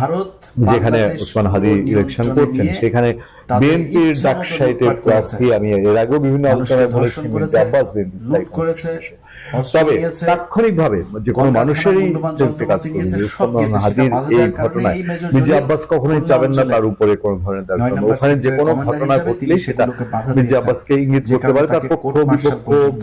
ভারত যেখানে বাংলাদেশ ওসমান হাদি পুরো ইলেকশন নিয়ন্ত্রণে করছেন নিয়ে সেখানে তাদের বিএনপির ইচ্ছা ডাক মতো সাইটে লুটপাট করেছে। প্রার্থী আমি এর আগেও বিভিন্ন মানুষকে আলোচনায় বলেছি ধর্ষণ করেছে, আব্বাস বিন লুট করেছে, অস্ত্র তবে নিয়েছে, তাৎক্ষণিকভাবে যে কোনো কলকারখানা মানুষেরই মূল্যবান সেন্সে কাজ যন্ত্রপাতি করবে নিয়েছে, যে সব ওসমান কিছু হাদির সেটা বাধা এই দেওয়ার কারণে ঘটনায় এই মেজর মির্জা জলিল আব্বাস কখনোই খুলনা চাবেন না অঞ্চলে তার উপরে কোনো ধরনের দাবি 9 করবেন। নম্বর ওখানে যে সেক্টরের কোনো কমান্ডার ঘটনা হিসেবে ঘটলে তিনি সেটা সেগুলোকে বাধা মির্জা দিয়েছেন, আব্বাসকে ইঙ্গিত যে করতে কারণে পারে তার তাকে পক্ষ কোর্ট মার্শাল বিপক্ষ পর্যন্ত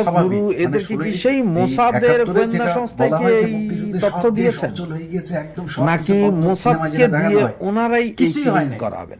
আলোক স্বাভাবিক। নুরু মানে এদেরকে কি 16ই সেই এই মোসাদের 71 গোয়েন্দা যেটা সংস্থায় বলা কি হয় যে এই মুক্তিযুদ্ধে তথ্য সব দিয়ে দিয়েছেন, সচল হয়ে গিয়েছে, একদম সব নাকি কিছু পদ্ম সিনেমায় মোসাদকে যেটা দেখানো দিয়ে হয়, ওনারাই এই কিছুই হয় ক্লিন নাই। করাবেন?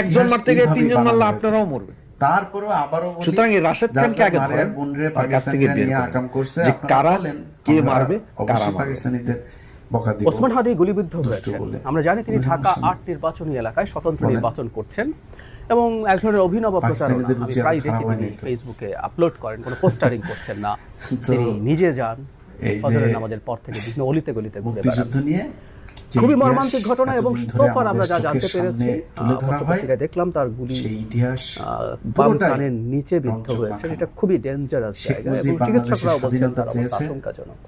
একজন মারতে গিয়ে এইভাবেই 3 জন বানানো মারলে হয়েছে। আপনারাও মরবে। তারপরও আবারও বলি, সুতরাং এই রাশেদ যার খানকে আগে যার ধরেন, বোনরে তার কাছ থেকে পাকিস্তানিরা বের নিয়ে করেন আকাম করছে, যে আপনারা কারা বলেন, কে আমরা মারবে, কারা অবশ্যই মারবে। পাকিস্তানিদের বকা দিব। ওসমান হাদি গুলিবিদ্ধ দুষ্টু হয়েছেন। বলে। আমরা জানি তিনি কোনো ঢাকা সমস্যা নেই। ৮ নির্বাচনী এলাকায় স্বতন্ত্র বলেন। নির্বাচন করছেন এবং এক ধরনের অভিনব প্রচারণা পাকিস্তানিদের আমি রুচি আর প্রায় খারাপ দেখি হয়নি তিনি তো। ফেসবুকে আপলোড করেন, কোনো পোস্টারিং করছেন না, তো তিনি নিজে যান এই যে ফজরের নামাজের পর থেকে বিভিন্ন অলিতে গলিতে ঘুরে বেড়ান। মুক্তিযুদ্ধ নিয়ে যে খুবই ইতিহাস মর্মান্তিক ঘটনা এবং এতদিন ধরে সোফার আমরা যা আমাদের জানতে চোখের পেরেছি সামনে তুলে ধরা হয়, পত্রপত্রিকায় দেখলাম তার গুলি সেই ইতিহাস বাম পুরোটাই কানের নিচে বিদ্ধ রঞ্জক হয়েছে। মাখানো। এটা খুবই ডেঞ্জারাস শেখ জায়গা মুজিব এবং চিকিৎসকরাও বাংলাদেশের বলছেন স্বাধীনতা তার অবস্থা চেয়েছে, আশঙ্কাজনক।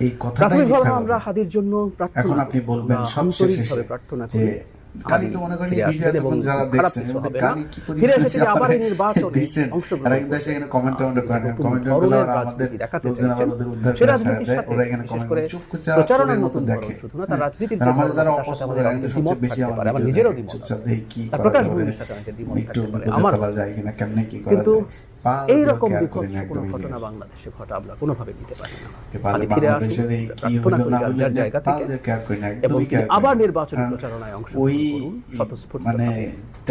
এই কথাটাই প্রাথমিকভাবে মিথ্যা আমরা কথা। হাদির জন্য প্রার্থনা এখন আপনি করি, বলবেন আমরা সব শেষে আন্তরিকভাবে প্রার্থনা যে করি কালি তো মনে করেন ফিরে ভিডিও আসবেন এবং এতক্ষণ যারা খারাপ দেখছেন কিছু হবে না। কালি কি করে ফিরে এসে তিনি আবার এই নির্বাচনে দিচ্ছেন অংশগ্রহণ আর একদম সেখানে কমেন্ট করেন নতুন কমেন্ট ধরনের আমাদের রাজনীতি দেখাতে লোকজন চাইছেন। আমাদের উদ্ধার সে করে রাজনীতির ছাড়া দেয়, সাথে ওরা এখানে বিশেষ কমেন্ট করে চুপ করে প্রচারণার মতো নতুন দেখে ধরন শুধু না, তার রাজনীতির আর যে আমার যারা ধরন, তার অপছন্দ সাথে করে আমাদের সবচেয়ে দ্বিমত বেশি থাকতে আমার পারে, আমার ভিডিও নিজেরও দেখে, দ্বিমত চুপচাপ আছে। দেখি কি তার করা প্রকাশ যাবে, ভঙ্গির সাথে আমাদের দ্বিমত একটু থাকতে পারে, বিপদে আমার ফেলা যায় কিনা, কেমনে কি করা কিন্তু যায়, পা এইরকম দিয়েও care করি বিভৎস না, কোনো একদমই ঘটনা yes। বাংলাদেশে ঘটা আমরা কোনোভাবে নিতে পারি না। এবারে খালি ফিরে আসুন, বাংলাদেশের এই কি প্রার্থনা হলো করি না যার হলো যার জায়গা পা থেকে দিয়ে care করি না, এবং একদমই তিনি care করি আবার না। নির্বাচনী কারণ প্রচারণায় ওই অংশগ্রহণ করুন স্বতঃস্ফূর্ত মানে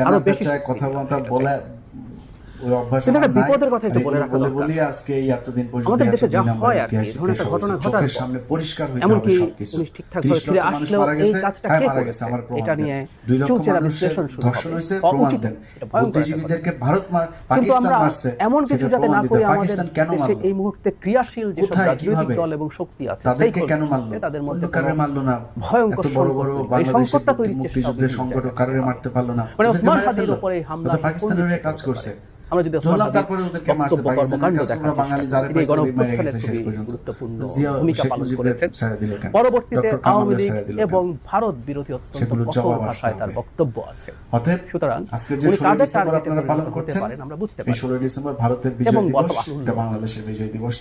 আরো বেশি তেনার কথার মতো বলে ওই অভ্যাস কিন্তু একটা আমার নাই। বিপদের কথা একটু আর বলে এগুলো রাখা বলে দরকার। বলি আজকে এই এতদিন পর্যন্ত আমাদের দেশে যা এতদিন আমরা হয় আর কি, ইতিহাস এই ধরনের একটা শিখে ঘটনা এসেছি। ঘটার চোখের পর সামনে পরিষ্কার হইতে এমনকি হবে সবকিছু। পুলিশ ঠিকঠাক 30 ভাবে ফিরে লক্ষ মানুষ আসলেও মারা এই গেছে, কাজটা হ্যাঁ কে মারা গেছে, করেছে আমার প্রমাণ এটা দেন। নিয়ে 2 লক্ষ চুলচেরা মানুষের বিশ্লেষণ শুরু ধর্ষণ হবে। হয়েছে, প্রমাণ উচিত দেন। এটা ভয়ঙ্কর একটা কথা। বুদ্ধিজীবীদেরকে ভারত কিন্তু পাকিস্তান আমরা মারছে, এমন কিছু সেটার যাতে না প্রমাণ দিতে করি আমাদের পাকিস্তান কেন দেশে মারলো? এই মুহূর্তে ক্রিয়াশীল যেসব কোথায়, রাজনৈতিক কিভাবে? দল এবং শক্তি আছে, তাদেরকে stakeholders কেন মারলো? আছে, তাদের মধ্যে অন্য কারে কোনো মারলো না? ভয়ঙ্কর এত বড় বড় সংকট নেই। এই বাংলাদেশের সংকটটা তৈরির চেষ্টা মুক্তিযুদ্ধের বিভিন্ন সংকট জায়গায় কারোর করা মারতে পারলো না, মানে ওদেরকে ওসমান মেরে হাদির ফেললো। উপরে এই হামলা ওটা পাকিস্তানের হয়ে কাজ করছে। আমরা যদি ওসমান ধরলাম, হাদির তারপরে ওদেরকে মারছে, বক্তব্য পাকিস্তানের কর্মকাণ্ড কাছে দেখার ওরা বাঙালি চেষ্টা যারে করি। তিনি পাইছে ওই মেরে গণঅভ্যুত্থানে গেছে শেষ খুবই পর্যন্ত। গুরুত্বপূর্ণ জিয়া ভূমিকা শেখ পালন মুজিবের করেছেন। ছেড়ে দিল কেন? পরবর্তীতে ডক্টর কামালও আওয়ামী লীগ ছেড়ে দিল এবং কেন? ভারত বিরোধী অত্যন্ত সেগুলোর কঠোর জবাব আসতে ভাষায় তার হবে। বক্তব্য আছে। অতএব সুতরাং আজকে যে উনি 16 কাদের ডিসেম্বর টার্গেটে আপনারা পালন পরিণত হতে করছেন, পারেন আমরা বুঝতে এই পারি 16 ডিসেম্বর ভারতের বিজয় এবং দিবস, বর্তমান এটা বাংলাদেশের বিজয় দিবস।